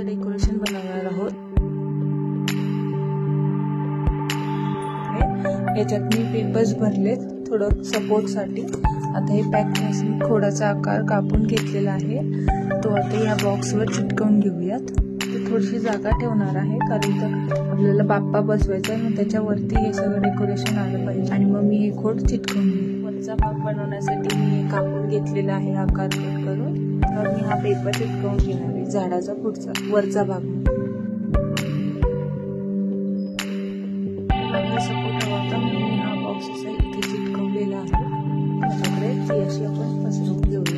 खोडाचं decoration बनवणार आहोत। याच्यात मी पेपर्स भरलेत थोडं सपोर्ट साठी। आता हे पॅक करून खोडाचा आकार कापून घेतलेला आहे, तो आता या बॉक्सवर चिटकवून घेऊयात। थोडीशी जागा ठेवणार आहे कारण तर आपल्याला बाप्पा बसवायचा आहे, मग त्याच्यावरती हे सगळं डेकोरेशन आलं पाहिजे आणि मग मी हे खोड चिटकवून घेईन। वरचा भाग बनवण्यासाठी मी कापून घेतलेला आहे आकार कट करून। तर मी हा पेपर चिटकवून घेणार आहे झाडाचा पुढचा वरचा भाग। सपोर्ट हवा होता म्हणून मी हा बॉक्स असा इथे चिटकवलेला आहे। त्याच्याकडे ती अशी आपण पसरवून घेऊया।